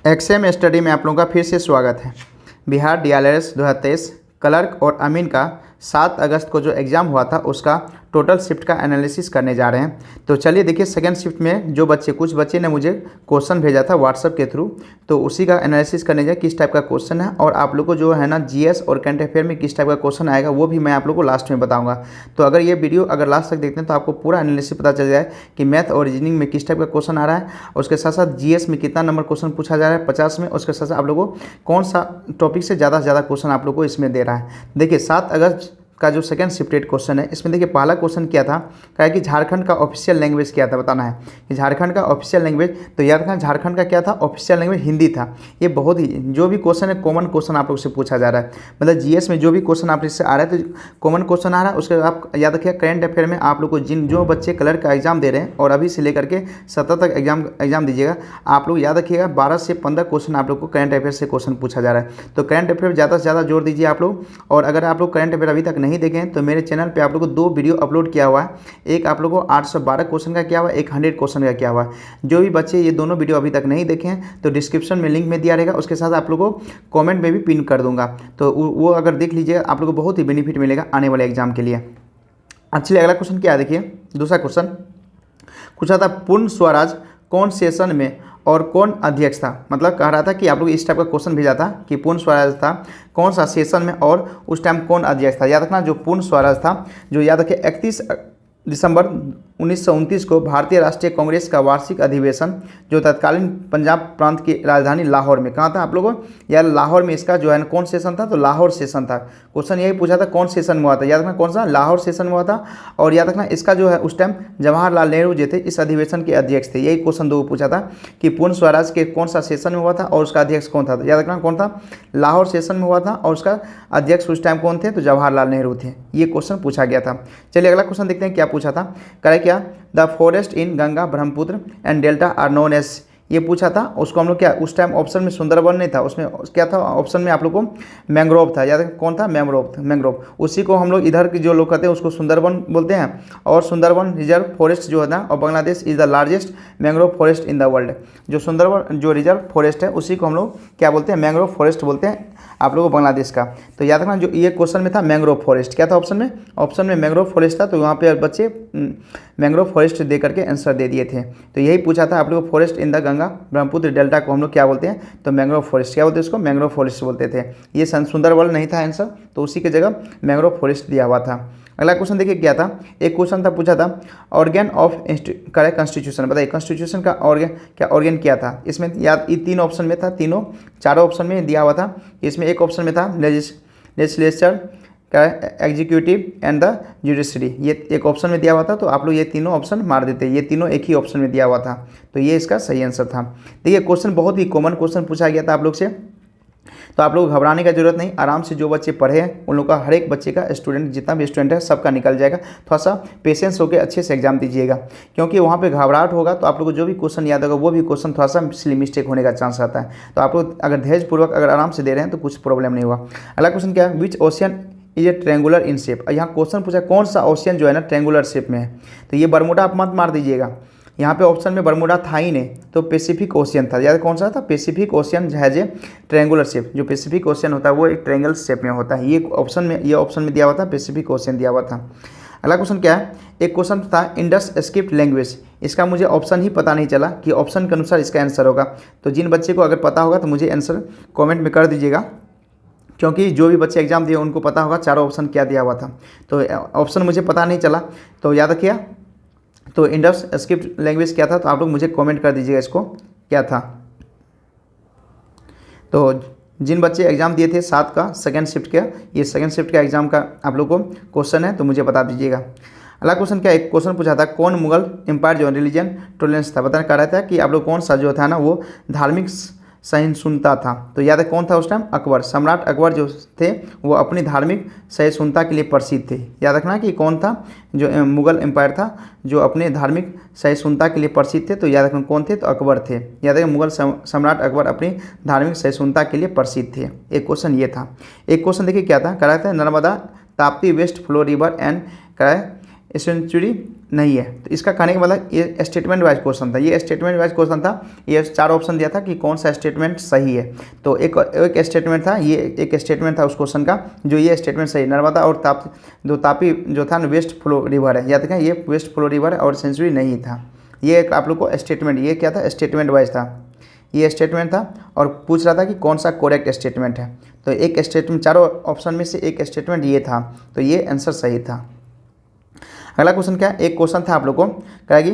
XM study में आप लोगों का फिर से स्वागत है। बिहार डीएलएडएस 2023 क्लर्क और अमीन का 7 अगस्त को जो एग्ज़ाम हुआ था उसका टोटल शिफ्ट का एनालिसिस करने जा रहे हैं। तो चलिए देखिए, सेकंड शिफ्ट में जो कुछ बच्चे ने मुझे क्वेश्चन भेजा था व्हाट्सएप के थ्रू, तो उसी का एनालिसिस करने जाए किस टाइप का क्वेश्चन है और आप लोग को जो है ना जीएस और करंट अफेयर में किस टाइप का क्वेश्चन आएगा वो भी मैं आप लोग को लास्ट में बताऊंगा। तो अगर ये वीडियो अगर लास्ट तक देखते हैं तो आपको पूरा एनालिसिस पता चल जाए कि मैथ और रीजनिंग में किस टाइप का क्वेश्चन आ रहा है, और उसके साथ साथ जीएस में कितना नंबर क्वेश्चन पूछा जा रहा है 50 में, उसके साथ साथ आप लोगों को कौन सा टॉपिक से ज़्यादा से ज़्यादा क्वेश्चन आप लोग को इसमें दे रहा है। देखिए 7 अगस्त का जो सेकंड शिफ्टेड क्वेश्चन है इसमें देखिए पहला क्वेश्चन क्या था, कहा कि झारखंड का ऑफिशियल लैंग्वेज क्या था, बताना है कि झारखंड का ऑफिशियल लैंग्वेज। तो याद रखना झारखंड का क्या था, ऑफिशियल लैंग्वेज हिंदी था। ये बहुत ही जो भी क्वेश्चन है कॉमन क्वेश्चन आप लोग से पूछा जा रहा है, मतलब जीएस में जो भी क्वेश्चन आप इससे आ रहा है तो कॉमन क्वेश्चन आ रहा है। उसके आप याद रखिए करंट अफेयर में आप लोग को जो बच्चे क्लर्क का एग्जाम दे रहे हैं और अभी से लेकर के 17 तक एग्जाम दीजिएगा, आप लोग याद रखिएगा 12 से 15 क्वेश्चन आप लोग को करंट अफेयर से क्वेश्चन पूछा जा रहा है। तो करंट अफेयर ज़्यादा से ज़्यादा जोर दीजिए आप लोग। और अगर आप लोग करंट अफेयर अभी तक नहीं देखें तो मेरे चैनल पे आप लोगों को 2 वीडियो अपलोड किया हुआ है। एक आप लोगों को 812 क्वेश्चन का किया हुआ है, एक 100 क्वेश्चन का किया हुआ है। जो भी बच्चे ये दोनों वीडियो अभी तक नहीं देखे हैं तो डिस्क्रिप्शन में लिंक में दिया रहेगा, उसके साथ आप लोगों को कमेंट में भी पिन कर दूंगा, तो वो अगर देख लीजिएगा आप लोगों को बहुत ही बेनिफिट मिलेगा आने वाले एग्जाम के लिए। चलिए अगला क्वेश्चन क्या है, देखिए दूसरा क्वेश्चन पूछा था पूर्ण स्वराज कौन सेशन में और कौन अध्यक्ष था। मतलब कह रहा था कि आप लोग इस टाइप का क्वेश्चन भेजा था कि पूर्ण स्वराज था कौन सा सेशन में और उस टाइम कौन अध्यक्ष था। याद रखना जो पूर्ण स्वराज था, जो याद रखिए 31 दिसंबर 1929 को भारतीय राष्ट्रीय कांग्रेस का वार्षिक अधिवेशन जो तत्कालीन पंजाब प्रांत की राजधानी लाहौर में, कहाँ था आप लोगों, यार लाहौर में इसका जो है कौन सेशन था, तो लाहौर सेशन था। क्वेश्चन यही पूछा था कौन सेशन में हुआ था, याद रखना कौन सा, लाहौर सेशन में हुआ था। और याद रखना इसका जो है उस टाइम जवाहरलाल नेहरू जो थे इस अधिवेशन के अध्यक्ष थे। यही क्वेश्चन 2 पूछा था कि पूर्ण स्वराज के कौन सा सेशन में हुआ था और उसका अध्यक्ष कौन था। याद रखना कौन था, लाहौर सेशन में हुआ था और उसका अध्यक्ष उस टाइम कौन थे, तो जवाहरलाल नेहरू थे। ये क्वेश्चन पूछा गया था। चलिए अगला क्वेश्चन देखते हैं क्या पूछा था, करे क्या the forest in Ganga Brahmaputra and delta are known as, ये पूछा था। उसको हम लोग क्या उस टाइम ऑप्शन में सुंदरवन नहीं था, उसमें क्या था ऑप्शन में आप लोग को मैंग्रोव था। याद कौन था, मैंग्रोव। उसी को हम लोग इधर के जो लोग कहते हैं उसको सुंदरवन बोलते हैं। और सुंदरवन रिजर्व फॉरेस्ट जो है ना, और Bangladesh is the largest mangrove forest in the world. जो सुंदरवन जो रिजर्व फॉरेस्ट है उसी को हम लोग क्या बोलते हैं, मैंग्रोव फॉरेस्ट बोलते हैं आप लोगों को बांग्लादेश का। तो याद रखना जो ये क्वेश्चन में था मैंग्रोव फॉरेस्ट, क्या था ऑप्शन में मैंग्रोव फॉरेस्ट था, तो यहाँ पे बच्चे मैंग्रोव फॉरेस्ट दे करके आंसर दे दिए थे। तो यही पूछा था आप लोग forest in the Ganga Brahmaputra delta को हम लोग क्या बोलते हैं, तो मैंग्रोव फॉरेस्ट, क्या बोलते हैं उसको, मैंग्रोव फॉरेस्ट बोलते थे। ये सुंदरवन नहीं था आंसर, तो उसी की जगह मैंग्रोव फॉरेस्ट दिया हुआ था। अगला क्वेश्चन देखिए क्या था, एक क्वेश्चन था पूछा था ऑर्गेन ऑफ करेक्ट कॉन्स्टिट्यूशन, बताइए कॉन्स्टिट्यूशन का ऑर्गेन क्या था। इसमें याद ये 3 ऑप्शन में था, चारों ऑप्शन में दिया हुआ था। इसमें एक ऑप्शन में था लेजिस्लेचर का एग्जीक्यूटिव एंड द जुडिशरी, ये एक ऑप्शन में दिया हुआ था। तो आप लोग ये तीनों ऑप्शन मार देते, ये तीनों एक ही ऑप्शन में दिया हुआ था, तो ये इसका सही आंसर था। देखिए क्वेश्चन बहुत ही कॉमन क्वेश्चन पूछा गया था आप लोग से, तो आप लोग घबराने का जरूरत नहीं, आराम से जो बच्चे पढ़े हैं उन लोग का हर एक बच्चे का स्टूडेंट जितना भी स्टूडेंट है सबका निकल जाएगा। थोड़ा सा पेशेंस होकर अच्छे से एग्जाम दीजिएगा, क्योंकि वहाँ पे घबराहट होगा तो आप लोग को जो भी क्वेश्चन याद होगा वो भी क्वेश्चन थोड़ा सा मिस्टेक होने का चांस रहता है। तो आप लोग अगर धैर्यपूर्वक अगर आराम से दे रहे हैं तो कुछ प्रॉब्लम नहीं हुआ। अगला क्वेश्चन क्या है, which ocean is a triangular in shape. यहाँ क्वेश्चन पूछा कौन सा ओशियन जो है ना ट्रेंगुलर शेप में है, तो ये बरमूडा आप मत मार दीजिएगा, यहाँ पे ऑप्शन में बरमूडा था ही नहीं, तो पैसिफिक ओशियन था। याद कौन सा था, Pacific ocean has a triangular shape. जो पैसिफिक ओशियन होता है वो एक ट्रेंगल शेप में होता है। ये ऑप्शन में दिया हुआ था, पैसिफिक ओशियन दिया हुआ था। अगला क्वेश्चन क्या है, एक क्वेश्चन था इंडस स्क्रिप्ट लैंग्वेज, इसका मुझे ऑप्शन ही पता नहीं चला कि ऑप्शन के अनुसार इसका आंसर होगा। तो जिन बच्चे को अगर पता होगा तो मुझे आंसर कॉमेंट में कर दीजिएगा, क्योंकि जो भी बच्चे एग्जाम दिए उनको पता होगा चारों ऑप्शन क्या दिया हुआ था। तो ऑप्शन मुझे पता नहीं चला, तो याद रखिए तो इंडस स्क्रिप्ट लैंग्वेज क्या था, तो आप लोग मुझे कमेंट कर दीजिएगा इसको क्या था। तो जिन बच्चे एग्जाम दिए थे 7 का सेकंड शिफ्ट का, ये सेकंड शिफ्ट का एग्जाम का आप लोग को क्वेश्चन है, तो मुझे बता दीजिएगा। अगला क्वेश्चन क्या, एक क्वेश्चन पूछा था कौन मुगल एम्पायर जो रिलीजन टॉलरेंस था, बताना कह रहा था कि आप लोग कौन सा जो था ना वो धार्मिक सहिष्णुता था। तो याद है कौन था उस टाइम, अकबर। सम्राट अकबर जो थे वो अपनी धार्मिक सहिष्णुता के लिए प्रसिद्ध थे। याद रखना कि कौन था जो मुगल एम्पायर था जो अपने धार्मिक सहिष्णुता के लिए प्रसिद्ध थे, तो याद रखना कौन थे, तो अकबर थे। याद रखना मुगल सम्राट अकबर अपनी धार्मिक सहिष्णुता के लिए प्रसिद्ध थे। एक क्वेश्चन ये था। एक क्वेश्चन देखिए क्या था, कह रहा था Narmada Tapti west flow river and क्या है सेंचुरी नहीं है। तो इसका कहने का मतलब ये स्टेटमेंट वाइज क्वेश्चन था, ये स्टेटमेंट वाइज क्वेश्चन था। ये 4 ऑप्शन दिया था कि कौन सा स्टेटमेंट सही है। तो एक स्टेटमेंट था, ये एक स्टेटमेंट था उस क्वेश्चन का, जो ये स्टेटमेंट सही, नर्मदा और तापी जो था वेस्ट फ्लो रिवर है, याद रखें ये वेस्ट फ्लो रिवर है और सेंचुरी नहीं था। ये एक आप लोग को स्टेटमेंट, ये क्या था, स्टेटमेंट वाइज था, ये स्टेटमेंट था और पूछ रहा था कि कौन सा करेक्ट स्टेटमेंट है। तो एक स्टेटमेंट, चारों ऑप्शन में से एक स्टेटमेंट ये था, तो ये आंसर सही था। अगला क्वेश्चन क्या है, एक क्वेश्चन था आप लोग को कहेगी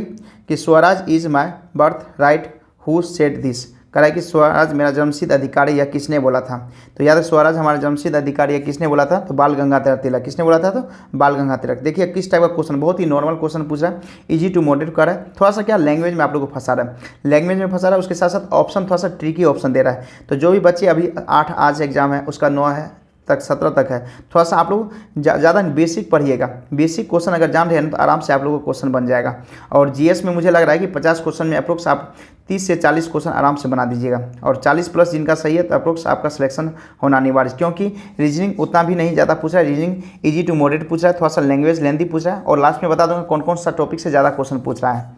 कि Swaraj is my birth right, who said this. कहा कि स्वराज मेरा जन्मसिद्ध अधिकार है, यह किसने बोला था। तो याद है स्वराज हमारा जन्मसिद्ध अधिकार है किसने बोला था, तो बाल गंगाधर तिलक। किसने बोला था, तो बाल गंगाधर तिलक। देखिए किस टाइप का क्वेश्चन, बहुत ही नॉर्मल क्वेश्चन पूछ रहा है, इजी टू मॉडरेट कर रहा है, थोड़ा सा क्या लैंग्वेज में आप लोग को फंसा रहा है, लैंग्वेज में फंसा रहा है, उसके साथ साथ ऑप्शन थोड़ा सा ट्रिकी ऑप्शन दे रहा है। तो जो भी बच्चे अभी 8 आज एग्जाम है, उसका 9 है तक 17 तक है, थोड़ा सा आप लोग ज़्यादा बेसिक पढ़िएगा। बेसिक क्वेश्चन अगर जान रहे हैं तो आराम से आप लोगों को क्वेश्चन बन जाएगा। और जीएस में मुझे लग रहा है कि 50 क्वेश्चन में अप्रोक्स आप 30 से 40 क्वेश्चन आराम से बना दीजिएगा, और 40 प्लस जिनका सही है तो अप्रोक्स आपका सिलेक्शन होना अनिवार्य, क्योंकि रीजनिंग उतना भी नहीं ज़्यादा पूछ रहा है, रीजनिंग इजी टू मॉडरेट पूछ रहा है, थोड़ा सा लैंग्वेज लेंथी पूछ रहा है, और लास्ट में बता दूंगा कौन कौन सा टॉपिक से ज़्यादा क्वेश्चन पूछ रहा है।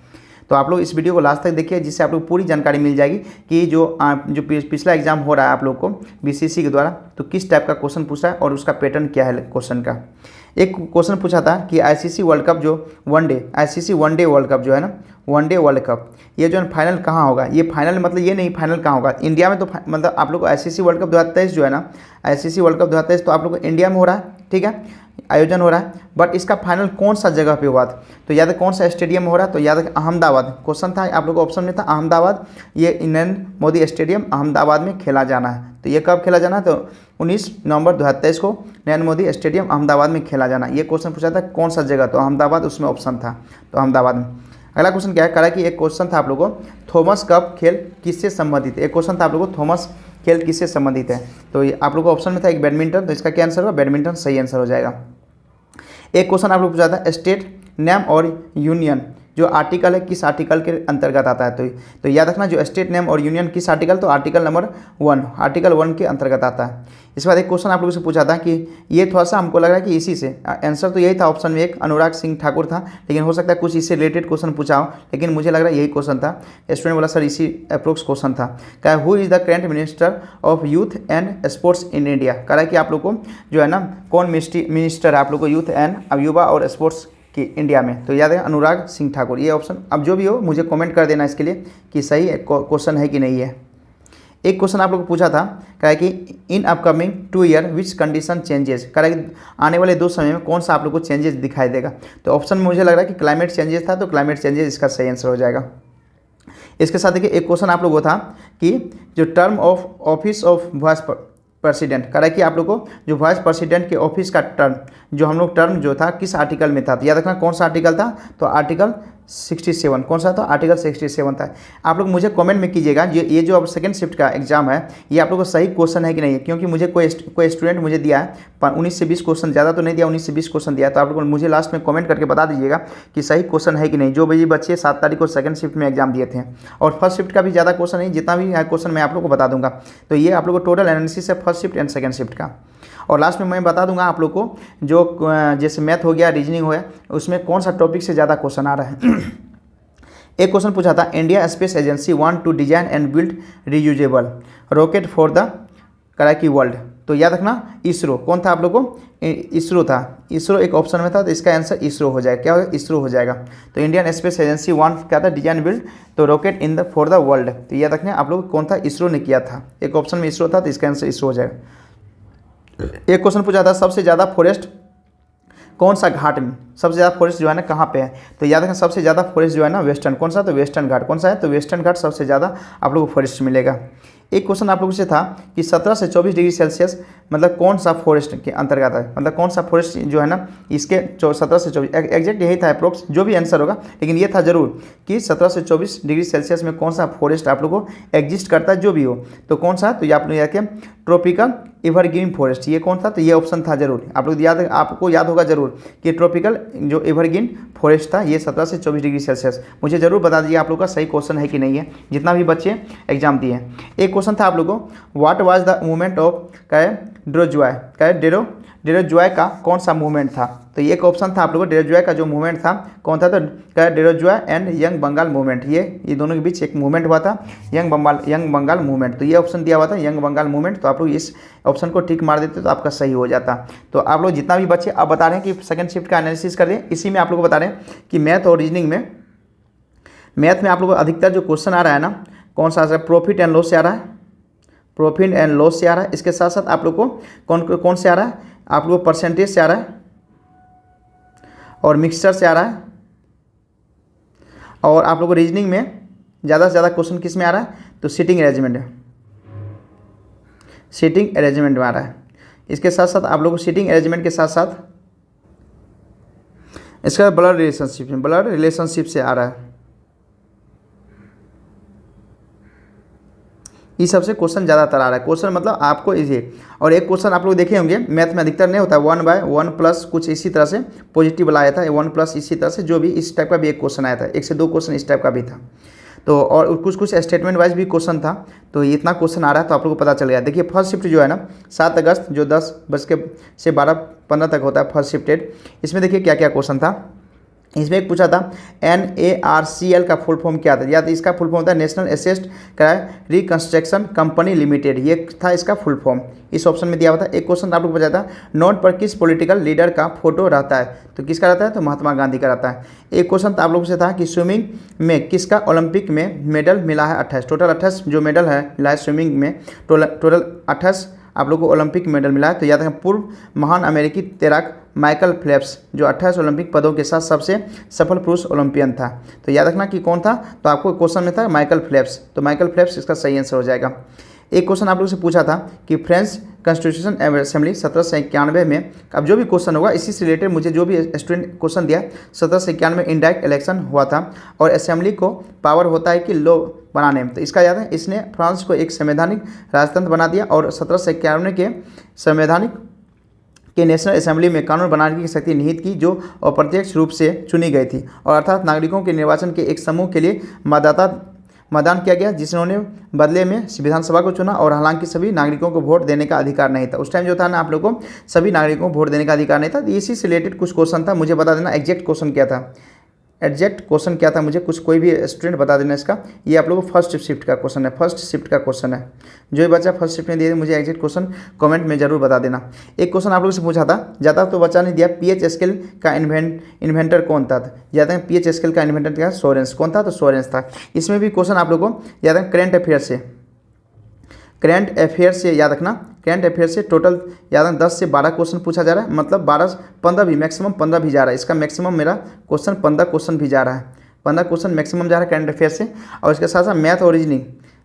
तो आप लोग इस वीडियो को लास्ट तक देखिए, जिससे आप लोग पूरी जानकारी मिल जाएगी कि जो पिछला एग्जाम हो रहा है आप लोग को बीसीसी के द्वारा, तो किस टाइप का क्वेश्चन पूछा है और उसका पैटर्न क्या है क्वेश्चन का। एक क्वेश्चन पूछा था कि आईसीसी वर्ल्ड कप जो आईसीसी वनडे वर्ल्ड कप जो है ना, वनडे वर्ल्ड कप, ये जो है फाइनल कहाँ होगा। ये फाइनल मतलब ये नहीं फाइनल कहाँ होगा इंडिया में, तो मतलब आप लोग को आईसीसी वर्ल्ड कप 2023 जो है ना, आईसीसी वर्ल्ड कप 2023 तो आप लोग को इंडिया में हो रहा है, ठीक है, आयोजन हो रहा है, बट इसका फाइनल कौन सा जगह पे हुआ था, तो याद है कौन सा स्टेडियम में हो रहा है, तो याद है अहमदाबाद। क्वेश्चन था आप लोग को ऑप्शन में था अहमदाबाद, ये नरेंद्र मोदी स्टेडियम अहमदाबाद में खेला जाना है। तो ये कब खेला जाना है, तो 19 नवंबर 2023 को नरेंद्र मोदी स्टेडियम अहमदाबाद में खेला जाना। ये क्वेश्चन पूछा था कौन सा जगह, तो अहमदाबाद उसमें ऑप्शन था, तो अहमदाबाद में। अगला क्वेश्चन क्या है, कहा कि एक क्वेश्चन था आप लोगों को थॉमस कप खेल किससे संबंधित है। एक क्वेश्चन था आप लोगों को थॉमस खेल किससे संबंधित है, तो ये आप लोग को ऑप्शन में था एक बैडमिंटन, तो इसका क्या आंसर होगा, बैडमिंटन सही आंसर हो जाएगा। एक क्वेश्चन आप लोग पूछा था स्टेट नेम और यूनियन जो आर्टिकल है किस आर्टिकल के अंतर्गत आता है। तो याद रखना जो स्टेट नेम और यूनियन किस आर्टिकल, तो आर्टिकल नंबर 1, आर्टिकल 1 के अंतर्गत आता है। इसके बाद एक क्वेश्चन आप लोगों से पूछा था कि ये थोड़ा सा हमको लग रहा है कि इसी से आंसर तो यही था ऑप्शन में, एक अनुराग सिंह ठाकुर था, लेकिन हो सकता है कुछ इससे रिलेटेड क्वेश्चन पूछा हो, लेकिन मुझे लग रहा है यही क्वेश्चन था। स्टूडेंट बोला सर इसी अप्रोक्स क्वेश्चन था। क्या who is the current minister of youth and sports in India. कह रहा है कि आप लोग को जो है ना कौन मिनिस्टर है आप लोग को यूथ एंड युवा और स्पोर्ट्स कि इंडिया में, तो याद है अनुराग सिंह ठाकुर। ये ऑप्शन अब जो भी हो मुझे कमेंट कर देना इसके लिए कि सही क्वेश्चन है कि नहीं है। एक क्वेश्चन आप लोग को पूछा था, कहा कि in upcoming 2 year which condition changes, कहा कि आने वाले 2 समय में कौन सा आप लोग को चेंजेस दिखाई देगा। तो ऑप्शन में मुझे लग रहा है कि क्लाइमेट चेंजेस था, तो क्लाइमेट चेंजेस इसका सही आंसर हो जाएगा। इसके साथ देखिए एक क्वेश्चन आप लोग को था कि जो term of office of vice president, कह रहा है कि आप लोग को जो वाइस प्रेसिडेंट के ऑफिस का टर्म जो हम लोग टर्म जो था किस आर्टिकल में था, तो याद रखना कौन सा आर्टिकल था, तो आर्टिकल 67। कौन सा था, आर्टिकल 67 था। आप लोग मुझे कमेंट में कीजिएगा ये जो अब सेकंड शिफ्ट का एग्जाम है ये आप लोग को सही क्वेश्चन है कि नहीं है, क्योंकि मुझे कोई स्टूडेंट मुझे दिया है 19 से 20 क्वेश्चन, ज़्यादा तो नहीं दिया, 19 से 20 क्वेश्चन दिया। तो आप लोग मुझे लास्ट में कमेंट करके बता दीजिएगा कि सही क्वेश्चन है कि नहीं। जो भी बच्चे 7 तारीख को सेकंड शिफ्ट में एग्जाम दिए थे, और फर्स्ट शिफ्ट का भी ज़्यादा क्वेश्चन नहीं, जितना भी क्वेश्चन मैं आप लोग को बता दूंगा। तो ये आप लोग को टोटल एनालिसिस है first shift and second shift का। और लास्ट में मैं बता दूंगा आप लोग को जो जैसे मैथ हो गया, रीजनिंग हो गया, उसमें कौन सा टॉपिक से ज़्यादा क्वेश्चन आ रहा है। एक क्वेश्चन पूछा था India space agency want to design and build reusable rocket for the कराकी वर्ल्ड। तो याद रखना इसरो कौन था आप लोग को, इसरो था, इसरो एक ऑप्शन में था, तो इसका आंसर इसरो हो जाएगा। क्या होगा, इसरो हो जाएगा। तो इंडियन स्पेस एजेंसी वांट क्या था, डिजाइन बिल्ड तो rocket in the for the world. तो याद रखना आप लोग कौन था, इसरो ने किया था, एक ऑप्शन में इसरो था, तो इसका आंसर इसरो हो जाएगा। एक क्वेश्चन पूछा था सबसे ज़्यादा फॉरेस्ट कौन सा घाट में, सबसे ज़्यादा फॉरेस्ट जो है ना कहाँ पे है। तो याद रखना सबसे ज़्यादा फॉरेस्ट जो है ना वेस्टर्न, कौन सा, तो वेस्टर्न घाट। कौन सा है, तो वेस्टर्न घाट सबसे ज़्यादा आप लोगों को फॉरेस्ट मिलेगा। एक क्वेश्चन आप लोगों से था कि 17 से 24 डिग्री सेल्सियस मतलब कौन सा फॉरेस्ट के अंतर्गत है, मतलब कौन सा फॉरेस्ट जो है ना इसके 17 से 24 एग्जैक्ट यही था अप्रोक्स, जो भी आंसर होगा, लेकिन ये था जरूर कि 17 से 24 डिग्री सेल्सियस में कौन सा फॉरेस्ट आप लोग को एग्जिस्ट करता है, जो भी हो। तो कौन सा, तो ये आप लोग याद ट्रॉपिकल एवरग्रीन फॉरेस्ट, ये कौन था, तो ये ऑप्शन था जरूर। आप लोग याद, आपको याद होगा जरूर कि ट्रॉपिकल जो एवरग्रीन फॉरेस्ट था ये 17 से 24 डिग्री सेल्सियस। मुझे जरूर बता दीजिए आप लोग का सही क्वेश्चन है कि नहीं है, जितना भी बच्चे एग्जाम दिए हैं। एक क्वेश्चन था आप लोगों को what was the movement of क्या है ड्रोजॉय, क्या है डेरोजॉय का कौन सा मूवमेंट था। तो ये एक ऑप्शन था आप लोगों को डेरोजुआ का जो मूवमेंट था कौन था, तो डेरोजुआ एंड यंग बंगाल मूवमेंट, ये दोनों के बीच एक मूवमेंट हुआ था यंग बंगाल मूवमेंट। तो ये ऑप्शन दिया हुआ था यंग बंगाल मूवमेंट। तो आप लोग इस ऑप्शन को टिक मार देते तो आपका सही हो जाता। तो आप लोग जितना भी बच्चे अब बता रहे हैं कि सेकंड शिफ्ट का एनालिसिस कर दें, इसी में आप लोग को बता रहे हैं कि मैथ और रीजनिंग में, मैथ में आप लोग को अधिकतर जो क्वेश्चन आ रहा है ना, कौन सा आ रहा है, प्रॉफिट एंड लॉस से आ रहा है, प्रॉफिट एंड लॉस से आ रहा है। इसके साथ साथ आप लोग को कौन से आ रहा है, आप लोग को परसेंटेज से आ रहा है और मिक्सचर से आ रहा है। और आप लोग को रीजनिंग में ज़्यादा से ज़्यादा क्वेश्चन किस में आ रहा है, तो सीटिंग अरेंजमेंट में आ रहा है। इसके साथ साथ आप लोग को सीटिंग अरेंजमेंट के साथ साथ इसका ब्लड रिलेशनशिप से आ रहा है। इस सबसे क्वेश्चन ज़्यादातर आ रहा है। क्वेश्चन मतलब आपको इजी, और एक क्वेश्चन आप लोग देखे होंगे मैथ में अधिकतर नहीं होता, 1/1 प्लस कुछ इसी तरह से पॉजिटिव वाला आया था, 1 प्लस इसी तरह से जो भी इस टाइप का भी एक क्वेश्चन आया था, 1 से 2 क्वेश्चन इस टाइप का भी था। तो और कुछ स्टेटमेंट वाइज भी क्वेश्चन था। तो इतना क्वेश्चन आ रहा है तो आप लोग को पता चल गया। देखिए फर्स्ट शिफ्ट जो है ना 7 अगस्त जो 10 बज के से 12:15 तक होता है फर्स्ट शिफ्टेड। इसमें देखिए क्या क्या क्वेश्चन था। इसमें एक पूछा था NARCL का फुल फॉर्म क्या था, या तो इसका फुल फॉर्म था नेशनल एसेट का रिकंस्ट्रक्शन कंपनी लिमिटेड, ये था इसका फुल फॉर्म, इस ऑप्शन में दिया हुआ था। एक क्वेश्चन आप लोग को पूछा था नोट पर किस पॉलिटिकल लीडर का फोटो रहता है, तो किसका रहता है, तो महात्मा गांधी का रहता है। एक क्वेश्चन तो आप लोगों से था कि स्विमिंग में किसका ओलंपिक में मेडल मिला है 28, टोटल 28 जो मेडल है मिला है स्विमिंग में, टोटल 28 आप लोग को ओलंपिक मेडल मिला है। तो याद रखें पूर्व महान अमेरिकी तैराक माइकल फेल्प्स जो 28 ओलंपिक पदों के साथ सबसे सफल पुरुष ओलंपियन था। तो याद रखना कि कौन था, तो आपको क्वेश्चन में था माइकल फेल्प्स, तो माइकल फेल्प्स इसका सही आंसर हो जाएगा। एक क्वेश्चन आप लोग से पूछा था कि फ्रेंच कॉन्स्टिट्यूशन असेंबली 1791 में, अब जो भी क्वेश्चन होगा इसी से रिलेटेड मुझे जो भी स्टूडेंट क्वेश्चन दिया, 1791 में इनडायरेक्ट इलेक्शन हुआ था और असेंबली को पावर होता है कि लॉ बनाने में। तो इसका याद है इसने फ्रांस को एक संवैधानिक राजतंत्र बना दिया और 1791 के संवैधानिक के नेशनल असेंबली में कानून बनाने की शक्ति निहित की जो अप्रत्यक्ष रूप से चुनी गई थी, और अर्थात नागरिकों के निर्वाचन के एक समूह के लिए मतदान किया गया जिन्होंने बदले में विधानसभा को चुना, और हालांकि सभी नागरिकों को वोट देने का अधिकार नहीं था। उस टाइम जो था ना आप लोगों को सभी नागरिकों को वोट देने का अधिकार नहीं था। इसी से रिलेटेड कुछ क्वेश्चन था, मुझे बता देना एग्जैक्ट क्वेश्चन क्या था, मुझे कोई भी स्टूडेंट बता देना इसका। ये आप लोगों को फर्स्ट शिफ्ट का क्वेश्चन है, जो भी बच्चा फर्स्ट शिफ्ट में दिए मुझे एग्जैक्ट क्वेश्चन कमेंट में जरूर बता देना। एक क्वेश्चन आप लोगों से पूछा था, ज़्यादा तो बच्चा ने दिया PH स्केल का इन्वेंटर कौन था, याद है PH स्केल का इन्वेंटर क्या, सोरेंस, कौन था, तो सोरेंस था। इसमें भी क्वेश्चन आप लोगों को याद है करंट अफेयर से याद रखना, करंट अफेयर से टोटल याद है 10 से 12 क्वेश्चन पूछा जा रहा है, मतलब 15 भी मैक्सिमम 15 भी जा रहा है। इसका मैक्सिमम मेरा क्वेश्चन 15 क्वेश्चन भी जा रहा है, 15 क्वेश्चन मैक्सिमम जा रहा है करंट अफेयर से। और इसके साथ साथ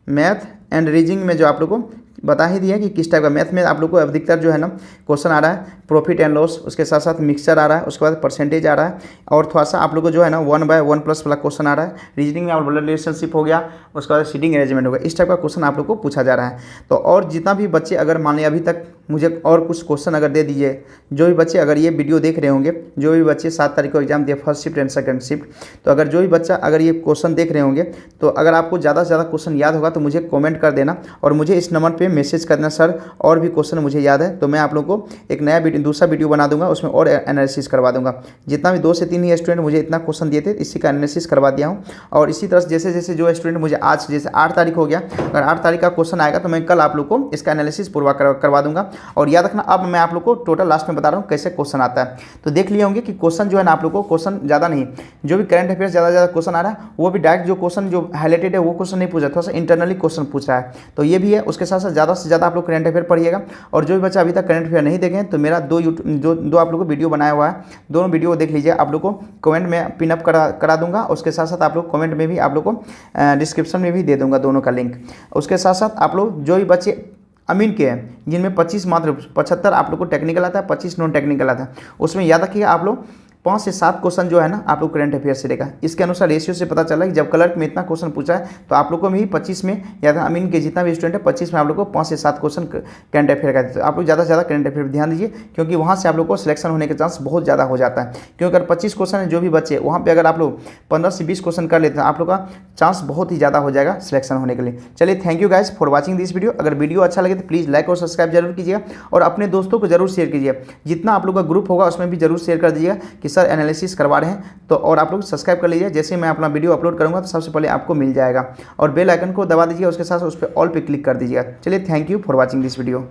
मैथ एंड रीजनिंग में जो आप लोग को बता ही दिया कि किस टाइप का मैथ में आप लोग को अधिकतर जो है ना क्वेश्चन आ रहा है प्रॉफिट एंड लॉस, उसके साथ साथ मिक्सचर आ रहा है, उसके बाद परसेंटेज आ रहा है, और थोड़ा सा आप लोग को जो है ना 1/1 प्लस वाला क्वेश्चन आ रहा है। रीजनिंग में आप ब्लड रिलेशनशिप हो गया, उसके बाद सीटिंग अरेंजमेंट हो गया, इस टाइप का क्वेश्चन आप लोग को पूछा जा रहा है। तो और जितना भी बच्चे अगर मान लिया अभी तक मुझे और कुछ क्वेश्चन अगर दे दीजिए, जो भी बच्चे अगर ये वीडियो देख रहे होंगे, जो भी बच्चे 7 तारीख को एग्जाम दिए first shift and second shift, तो अगर जो भी बच्चा अगर ये क्वेश्चन देख रहे होंगे, तो अगर आपको ज़्यादा से ज़्यादा क्वेश्चन याद होगा तो मुझे कमेंट कर देना और मुझे इस नंबर पे मैसेज कर देना, सर और भी क्वेश्चन मुझे याद है, तो मैं आप लोगों को एक नया दूसरा वीडियो बना दूंगा, उसमें और एनालिसिस करवा दूंगा। जितना भी 2 से 3 ही स्टूडेंट मुझे इतना क्वेश्चन दिए थे, इसी का एनालिसिस करवा दिया हूँ। और इसी तरह जैसे जैसे जो स्टूडेंट मुझे आज जैसे 8 तारीख हो गया, अगर 8 तारीख का क्वेश्चन आएगा तो मैं कल आप लोग को इसका एनालिसिस पूरा करवा दूंगा। और याद रखना अब मैं आप लोग को टोटल लास्ट में बता रहा हूँ कैसे क्वेश्चन आता है। तो देख लिए होंगे कि क्वेश्चन जो है ना आप लोग को क्वेश्चन ज़्यादा नहीं, जो भी करंट अफेयर्स ज़्यादा क्वेश्चन आ रहा है वो भी डायरेक्ट जो क्वेश्चन जो हाईलाइटेड है वो क्वेश्चन नहीं पूछा, थोड़ा सा इंटरनली क्वेश्चन पूछ रहा है, तो ये भी है। उसके साथ साथ ज़्यादा से ज़्यादा आप लोग करंट अफेयर पढ़िएगा। और जो भी बच्चा अभी तक करंट अफेयर नहीं देखें तो मेरा दो आप लोग को वीडियो बनाया हुआ है, दोनों वीडियो देख लीजिए। आप लोग को कमेंट में पिनअप करा दूंगा, उसके साथ साथ आप लोग कमेंट में भी आप लोग को डिस्क्रिप्शन में भी दे दूंगा दोनों का लिंक। उसके साथ साथ आप लोग जो भी बच्चे अमीन के हैं जिनमें 25 मात्र 75 आप लोग को टेक्निकल आता है, 25 नॉन टेक्निकल आता है, उसमें याद रखिए आप लोग 5 से 7 क्वेश्चन जो है ना आप लोग करंट अफेयर से रहेगा। इसके अनुसार रेशियो से पता चला कि जब क्लर्क में इतना क्वेश्चन पूछा है तो आप लोग को भी 25 में या आई मीन के जितना भी स्टूडेंट है 25 में आप लोग को 5 से 7 क्वेश्चन करंट अफेयर का। तो आप लोग ज़्यादा से ज़्यादा करंट अफेयर ध्यान दीजिए, क्योंकि वहाँ से आप लोग को सिलेक्शन होने के चांस बहुत ज़्यादा हो जाता है। क्योंकि अगर 25 क्वेश्चन है जो भी बच्चे वहाँ पर अगर आप लोग 15 से 20 क्वेश्चन कर लेते हैं आप लोग का चांस बहुत ही ज़्यादा हो जाएगा सिलेक्शन होने के लिए। चलिए thank you guys for watching this video. अगर वीडियो अच्छा लगे तो प्लीज़ लाइक और सब्सक्राइब जरूर कीजिएगा और अपने दोस्तों को जरूर शेयर कीजिए। जितना आप लोग का ग्रुप होगा उसमें भी जरूर शेयर कर दीजिएगा कि सर एनालिसिस करवा रहे हैं तो, और आप लोग सब्सक्राइब कर लीजिए। जैसे मैं अपना वीडियो अपलोड करूंगा तो सबसे पहले आपको मिल जाएगा और बेल आइकन को दबा दीजिए, उसके साथ उस पर ऑल पे क्लिक कर दीजिएगा। चलिए thank you for watching this video.